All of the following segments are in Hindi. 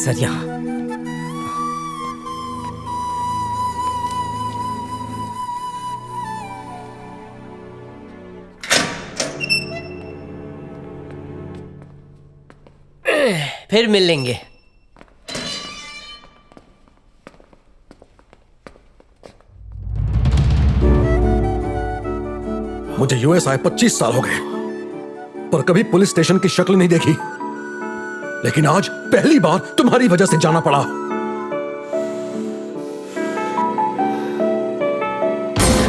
सर यहाँ। फिर मिलेंगे। मुझे यूएस आए 25 साल हो गए, पर कभी पुलिस स्टेशन की शक्ल नहीं देखी। लेकिन आज पहली बार तुम्हारी वजह से जाना पड़ा।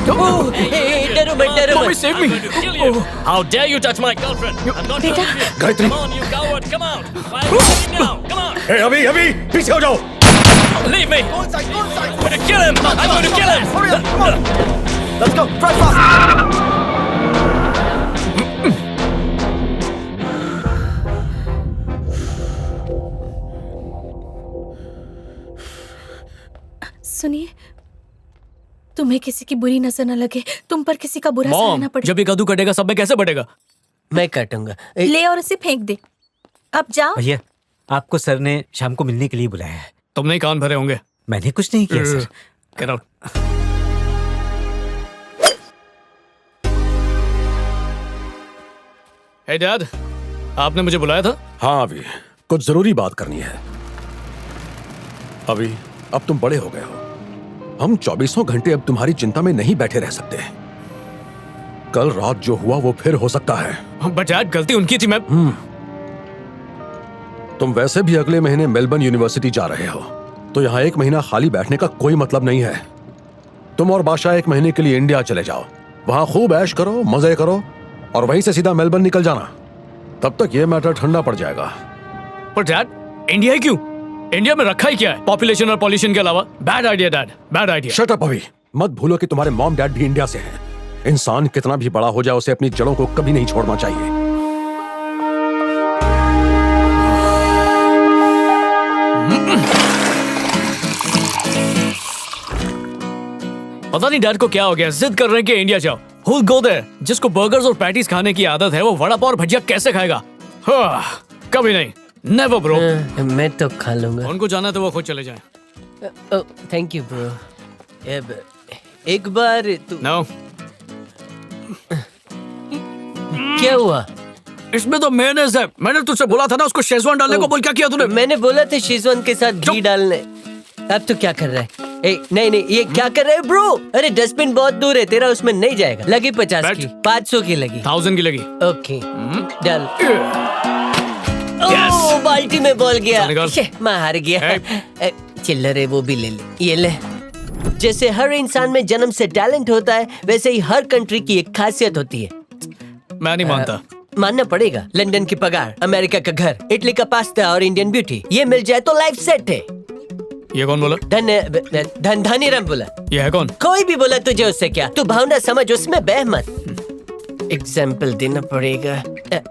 डरो मत, डरो मत। Save me! How dare you touch my girlfriend? I'm not बेटा। going to. Gayatri. Come on, you coward! Come out! Fire now! Come on! ए, अभी पीछे हो जाओ। Leave me! I'm going to kill him! I'm going to kill him! Let's go! Drive fast! सुनिए, तुम्हें किसी की बुरी नजर न लगे, तुम पर किसी का बुरा सहना मॉम, पड़े। जब ये कद्दू कटेगा सब में कैसे बढ़ेगा? मैं काटूंगा। ले और उसे फेंक दे। अब जाओ। भैया, आपको सर ने शाम को मिलने के लिए बुलाया है। तुमने ही कान भरे होंगे। मैंने कुछ नहीं किया sir. Get out. Hey Dad, आपने मुझे बुलाया था? हाँ अभी कुछ जरूरी बात करनी है। अभी अब तुम बड़े हो गए हो। हम 24 घंटे अब तुम्हारी चिंता में नहीं बैठे रह सकते। कल रात जो हुआ वो फिर हो सकता है। But Dad, गलती उनकी थी। मैं तुम वैसे भी अगले महीने मेलबर्न यूनिवर्सिटी जा रहे हो, तो यहाँ 1 महीना खाली बैठने का कोई मतलब नहीं है। तुम और बादशाह 1 महीने के लिए इंडिया चले जाओ, वहां खूब ऐश करो, मजे करो और वहीं से सीधा मेलबर्न निकल जाना। तब तक ये मैटर ठंडा पड़ जाएगा। पर Dad, इंडिया ही क्यों? इंडिया में रखा ही क्या है पॉपुलेशन और पॉल्यूशन के अलावा? Bad idea dad, bad idea. Shut up अभी। मत भूलो कि तुम्हारे मॉम डैड भी इंडिया से हैं। इंसान कितना भी बड़ा हो जाए उसे अपनी जड़ों को कभी नहीं छोड़ना चाहिए। पता नहीं डैड को क्या हो गया, जिद कर रहे हैं कि इंडिया जाओ। Who'll go there? जिसको बर्गर्स और पैटीज खाने की आदत है वो वड़ा पाव और भजिया कैसे खाएगा? कभी नहीं, नेवर ब्रो। मैं तो खा लूंगा। उनको जाना तो वो खुद चले जाएं। Thank you bro. एक बार तू No. क्या हुआ? इसमें तो मेयोनेज़ है। मैंने तुझसे बोला था ना उसको शेजवान डालने को, बोल क्या किया तूने? मैंने बोला था शेजवान के साथ घी डालने। अब तो क्या कर रहा है? नहीं नहीं, ये क्या कर रहा है ब्रो? अरे डस्टबिन बहुत दूर है, तेरा उसमें नहीं जाएगा। लगी 50 की, 500 की लगी, 1000 की लगी। ओके डाल। ओह, बाल्टी में बॉल गया। मैं हार गया। चिल्लर है वो भी ले ले। ये ले। जैसे हर इंसान में जन्म से टैलेंट होता है, वैसे ही हर कंट्री की एक खासियत होती है। मैं नहीं मानता। मानना पड़ेगा। लंदन की पगार, अमेरिका का घर, इटली का पास्ता और इंडियन ब्यूटी, ये मिल जाए तो लाइफ सेट है। ये कौन बोला? धनीराम बोला। ये है कौन? कोई भी बोला तुझे उससे क्या, तू भावना समझ, उसमें बह मत। एग्जाम्पल देना पड़ेगा।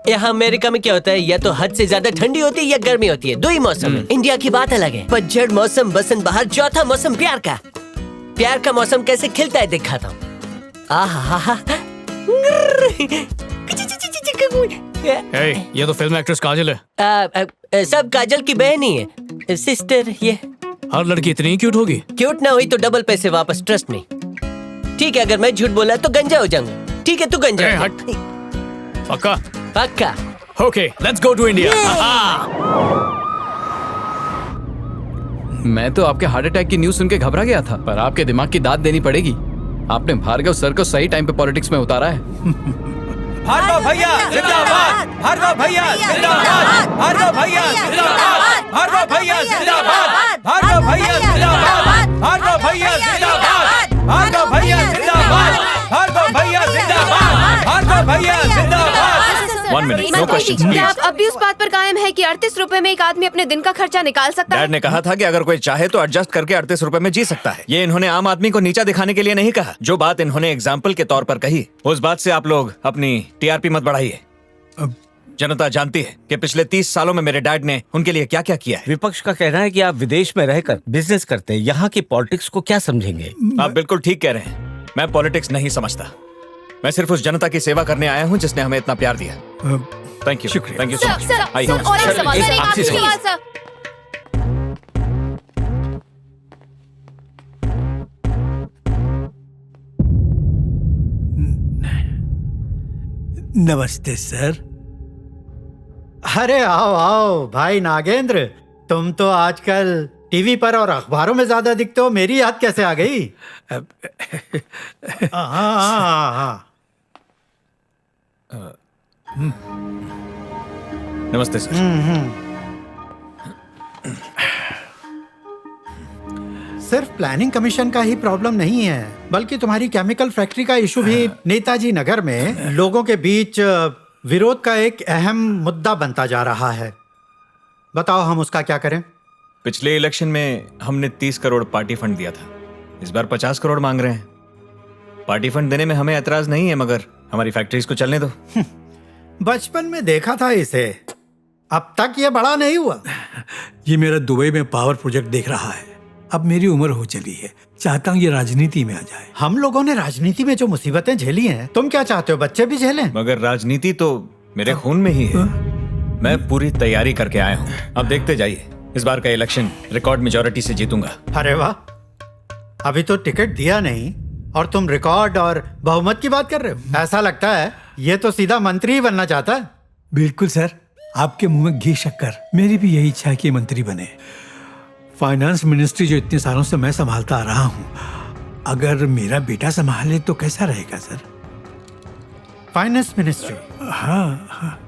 यहाँ अमेरिका में क्या होता है, या तो हद से ज्यादा ठंडी होती है या गर्मी होती है, दो ही मौसम है। इंडिया की बात अलग है, पतझड़ मौसम, बसंत बहार, चौथा मौसम प्यार का। प्यार का मौसम कैसे खिलता है दिखाता हूँ। ये तो फिल्म एक्ट्रेस काजल है। सब काजल की बहन ही है, सिस्टर। ये हर लड़की इतनी क्यूट होगी? क्यूट ना हुई तो डबल पैसे वापस, ट्रस्ट में। ठीक है, अगर मैं झूठ बोला तो गंजा हो जाऊंगा। ठीक है, तू गंजा हो हट। पक्का? पक्का। Okay, let's go to India. मैं तो आपके हार्ट अटैक की न्यूज़ सुन के घबरा गया था, पर आपके दिमाग की दाद देनी पड़ेगी। आपने भार्गव सर को सही टाइम पे पॉलिटिक्स में उतारा है। भार्गव भैया जिंदाबाद! भार्गव भैया जिंदाबाद! भार्गव भैया जिंदाबाद! भार्गव भैया जिंदाबाद! भार्गव भैया जिंदाबाद! भार्गव भैया जिंदाबाद! भार्गव भैया जिंदाबाद! भार्गव भैया जिंदाबाद! भार्गव भैया जिंदाबाद! 1 मिनट, नो क्वेश्चंस क्या आप प्लीज। अब भी उस बात पर कायम है कि 38 रुपए में एक आदमी अपने दिन का खर्चा निकाल सकता है? डैड ने कहा था कि अगर कोई चाहे तो एडजस्ट करके 38 रुपए में जी सकता है। ये इन्होंने आम आदमी को नीचा दिखाने के लिए नहीं कहा। जो बात इन्होंने एग्जाम्पल के तौर पर कही, उस बात से आप लोग अपनी टीआरपी मत बढ़ाइए। जनता जानती है कि पिछले 30 सालों में मेरे डैड ने उनके लिए क्या क्या किया है। विपक्ष का कहना है कि आप विदेश में रहकर बिजनेस करते हैं, यहाँ की पॉलिटिक्स को क्या समझेंगे? आप बिल्कुल ठीक कह रहे हैं। मैं पॉलिटिक्स नहीं समझता। मैं सिर्फ उस जनता की सेवा करने आया हूँ जिसने हमें इतना प्यार दिया। Thank you, thank you so much. Sir, और एक सवाल, सर, एक आखिरी सवाल, सर। नमस्ते सर। अरे आओ आओ भाई नागेंद्र, तुम तो आजकल टीवी पर और अखबारों में ज्यादा दिखते हो। मेरी याद कैसे आ गई? हाँ। नमस्ते सर। सिर्फ प्लानिंग कमीशन का ही प्रॉब्लम नहीं है, बल्कि तुम्हारी केमिकल फैक्ट्री का इशू भी नेताजी नगर में लोगों के बीच विरोध का एक अहम मुद्दा बनता जा रहा है। बताओ हम उसका क्या करें? पिछले इलेक्शन में हमने 30 करोड़ पार्टी फंड दिया था, इस बार 50 करोड़ मांग रहे हैं। पार्टी फंड देने में हमें एतराज नहीं है, मगर हमारी फैक्ट्रीज को चलने दो। बचपन में देखा था इसे, अब तक ये बड़ा नहीं हुआ। ये मेरा दुबई में पावर प्रोजेक्ट देख रहा है। अब मेरी उम्र हो चली है, चाहता हूँ ये राजनीति में आ जाए। हम लोगों ने राजनीति में जो मुसीबतें झेली हैं, तुम क्या चाहते हो बच्चे भी झेलें? मगर राजनीति तो मेरे खून में ही है। मैं पूरी तैयारी करके आया हूँ, अब देखते जाइए। इस बार का इलेक्शन रिकॉर्ड मेजॉरिटी से जीतूंगा। अरे वाह, अभी तो टिकट दिया नहीं और तुम रिकॉर्ड और बहुमत की बात कर रहे हो। ऐसा लगता है ये तो सीधा मंत्री ही बनना चाहता है। बिल्कुल सर, आपके मुंह में घी शक्कर। मेरी भी यही इच्छा है कि मंत्री बने। फाइनेंस मिनिस्ट्री जो इतने सालों से मैं संभालता आ रहा हूँ, अगर मेरा बेटा संभाले तो कैसा रहेगा सर? Finance ministry? हाँ।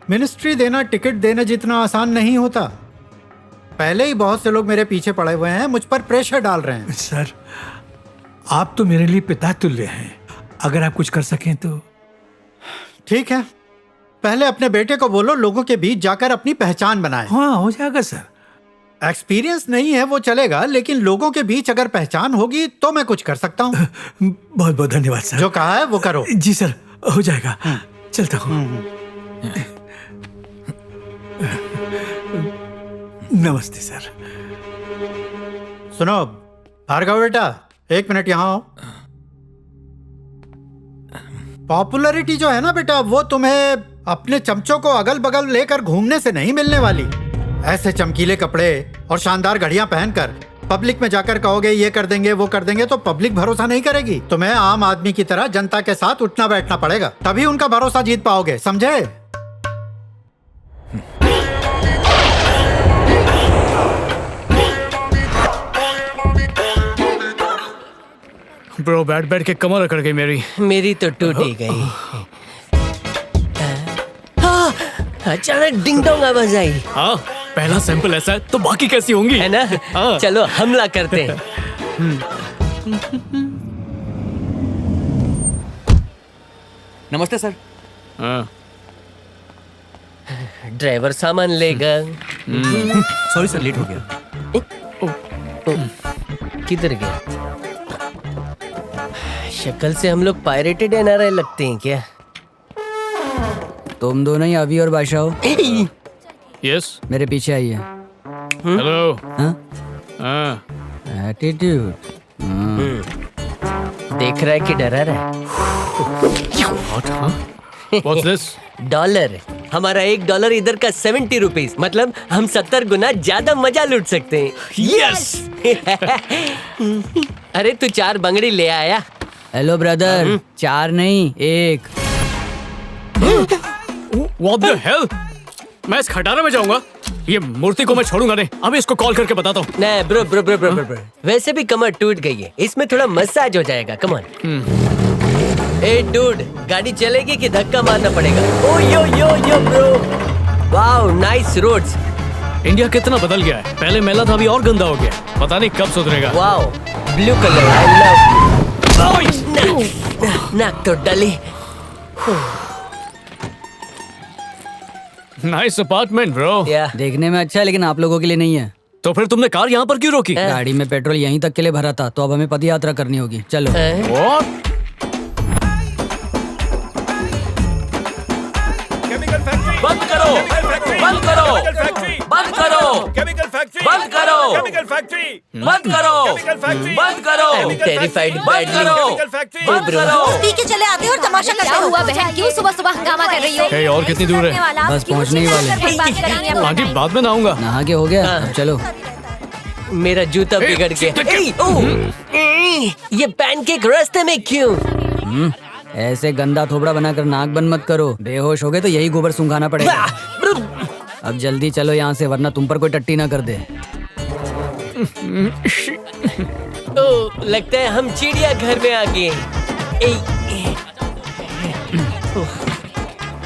मिनिस्ट्री देना टिकट देने जितना आसान नहीं होता। पहले ही बहुत से लोग मेरे पीछे पड़े हुए हैं, मुझ पर प्रेशर डाल रहे हैं। सर, आप तो मेरे लिए पिता तुल्य हैं। अगर आप कुछ कर सकें तो। ठीक है, पहले अपने बेटे को बोलो लोगों के बीच जाकर अपनी पहचान बनाए। हाँ, हो जाएगा सर। एक्सपीरियंस नहीं है वो चलेगा, लेकिन लोगों के बीच अगर पहचान होगी तो मैं कुछ कर सकता हूँ। बहुत बहुत धन्यवाद सर। जो कहा है वो करो। जी सर, हो जाएगा। चलता हूँ। नमस्ते सर। सुनो भार्गव बेटा, 1 मिनट यहाँ आओ। पॉपुलैरिटी जो है ना बेटा, वो तुम्हें अपने चमचों को अगल बगल लेकर घूमने से नहीं मिलने वाली। ऐसे चमकीले कपड़े और शानदार घड़ियां पहनकर पब्लिक में जाकर कहोगे ये कर देंगे वो कर देंगे, तो पब्लिक भरोसा नहीं करेगी। तुम्हें आम आदमी की तरह जनता के साथ उठना बैठना पड़ेगा, तभी उनका भरोसा जीत पाओगे, समझे? ब्रो, बैठ के कमर अकड़ गई मेरी। मेरी तो टूट ही गई। हाँ, अचानक डिंग डोंग आवाज आई। हाँ, पहला सैंपल ऐसा है तो बाकी कैसी होंगी? है ना? हाँ। चलो हमला करते हैं। नमस्ते सर। हाँ। ड्राइवर सामान लेगा। सॉरी सर, लेट हो गया। किधर गया? शक्ल से हम लोग पायरेटेड एनआरआई लगते हैं क्या? तुम दोनों ही अभी और बादशाह हो? यस। मेरे पीछे आइए। हेलो। हाँ? एटीट्यूड। देख रहा है कि डरा रहा है? What's this? डॉलर। हमारा $1 इधर का 70 रुपीज, मतलब हम 70 गुना ज्यादा मजा लूट सकते हैं। Yes! अरे तू 4 बंगड़ी ले आया? हेलो ब्रदर, 4 नहीं 1। What the hell? मैं इस खटारा में जाऊंगा? ये मूर्ति को मैं छोड़ूंगा नहीं। अभी इसको कॉल करके बताता हूँ। नहीं bro bro bro bro bro, वैसे भी कमर टूट गई है, इसमें थोड़ा मसाज हो जाएगा। Come on. ए डूड, गाड़ी चलेगी कि धक्का मारना पड़ेगा? Oh yo yo yo bro, wow nice roads. India कितना बदल गया है। पहले मेला था, अभी और गंदा हो गया। पता नहीं कब सुधरेगा। Wow blue colour, I love. नाक तो डली। Nice apartment bro. देखने में अच्छा है, लेकिन आप लोगों के लिए नहीं है। तो फिर तुमने कार यहाँ पर क्यों रोकी? गाड़ी में पेट्रोल यहीं तक के लिए भरा था, तो अब हमें पद यात्रा करनी होगी। चलो। What? बंद करो, बंद करो, बंद करो, केमिकल फैक्ट्री, बंद करो, केमिकल फैक्ट्री, बंद करो, केमिकल फैक्ट्री, बंद करो, टेरिफाइड बंद करो, बंद करो। पी के चले आते हो और तमाशा करते हो। हुआ बहन, क्यों सुबह सुबह हंगामा कर रही हो? Hey, और कितनी दूर है? बस पहुंचने ही वाले। आंटी बाद में नहाऊंगा। नहा के हो गया, अब चलो। मेरा जूता बिगड़ गया। ये पैनकेक रास्ते में क्यों? ऐसे गंदा थोबड़ा बनाकर नाक बंद मत करो, बेहोश हो गए तो यही गोबर सूंघाना पड़ेगा। अब जल्दी चलो यहाँ से, वरना तुम पर कोई टट्टी ना कर दे। ओ, लगता है हम चिड़िया घर में आ गए।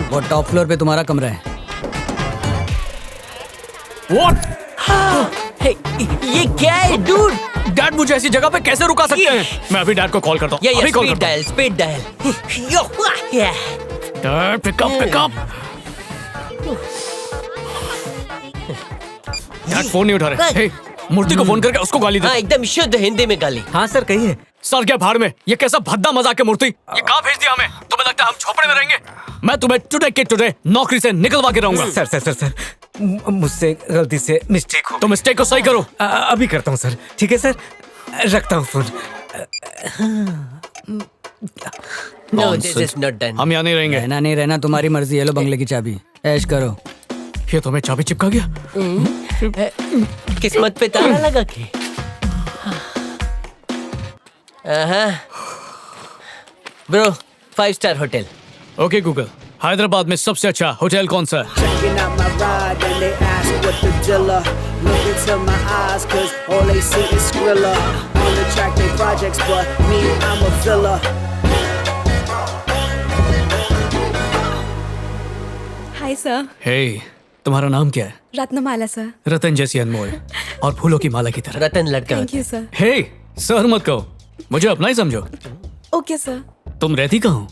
वो टॉप फ्लोर पे तुम्हारा कमरा है। What? ये क्या है डूड? डैड मुझे ऐसी जगह पे कैसे रुका सकते हैं? मैं अभी डैड को कॉल करता हूँ। अभी कॉल करता हूँ। Speed dial. Dad pick up. Dad phone नहीं उठा रहे। हे, मूर्ति को फोन करके उसको गाली दे। हाँ, एकदम शुद्ध हिंदी में गाली। हाँ सर कहिए। सर क्या भाड़ में, ये कैसा भद्दा मजाक है मूर्ति। ये कहाँ भेज दिया हमें? तुम्हें लगता है हम झोपड़े में रहेंगे? मैं तुम्हें टुडे के टुडे नौकरी से निकलवा के रहूंगा। सर मुझसे गलती से मिस्टेक हो। तो मिस्टेक को सही करो। अभी करता हूँ सर। ठीक है सर, रखता हूँ phone. No, this is not done. हम यहाँ नहीं रहेंगे। रहना नहीं रहना तुम्हारी मर्जी। ये लो बंगले की चाबी, ऐश करो। ये तुम्हें चाबी चिपका गया? किस्मत पे ताला लगा के। Bro, 5 star hotel. Okay Google, Hyderabad में सबसे अच्छा होटल कौन सा है? Checking out my ride and they ask what the dealer. Look into my eyes 'cause all they see is Skrilla. On the track they projects but me I'm a villa. Hi sir. Hey, तुम्हारा नाम क्या है? रत्नमाला सर। रतन जैसी अनमोल और फूलों की माला की तरह। रतन लड़का। Thank you sir. Hey, sir मत कहो, मुझे अपना ही समझो। Okay sir. तुम रहती कहाँ हो?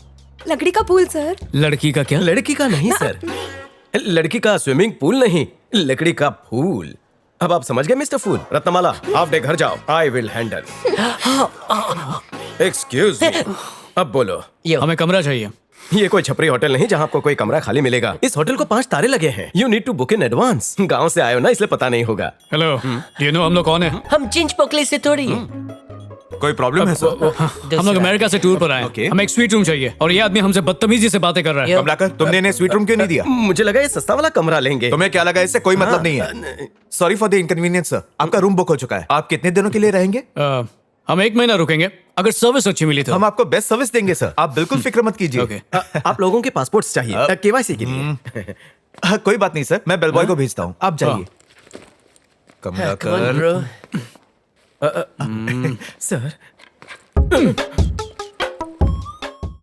लकड़ी का पुल सर। लड़की का क्या? लड़की का नहीं सर, लड़की का स्विमिंग पूल नहीं, लकड़ी का फूल। अब आप समझ गए मिस्टर फूल। रत्नमाला, आप डे घर जाओ, I will handle. Excuse me, अब बोलो। हमें कमरा चाहिए। ये कोई छपरी होटल नहीं जहाँ आपको कोई कमरा खाली मिलेगा। इस होटल को 5 तारे लगे हैं। You need to book in advance. गाँव से आए हो ना, इसलिए पता नहीं होगा। हेलो, यू नो हम लोग कौन है? हम चिंच पोकली से थोड़ी है। कोई प्रॉब्लम है सर? हम लोग अमेरिका से टूर पर आए हैं। हमें एक स्वीट रूम चाहिए और ये आदमी हमसे बदतमीजी से बातें कर रहा है। कमलाकर, तुमने इन्हें स्वीट रूम क्यों नहीं दिया? मुझे लगा ये सस्ता वाला कमरा लेंगे। तुम्हें क्या लगा इससे कोई मतलब नहीं है? Sorry for the inconvenience sir, आपका रूम बुक हो चुका है। आप कितने दिनों के लिए रहेंगे? हम 1 महीना रुकेंगे, अगर सर्विस अच्छी मिली तो। हम आपको बेस्ट सर्विस देंगे सर, आप बिल्कुल फिक्र मत कीजिए। आप लोगों के पासपोर्ट्स चाहिए केवाईसी के लिए। कोई बात नहीं सर, मैं बेलबॉय को भेजता हूँ, आप जाइए। Kamlakar Come on, bro. Sir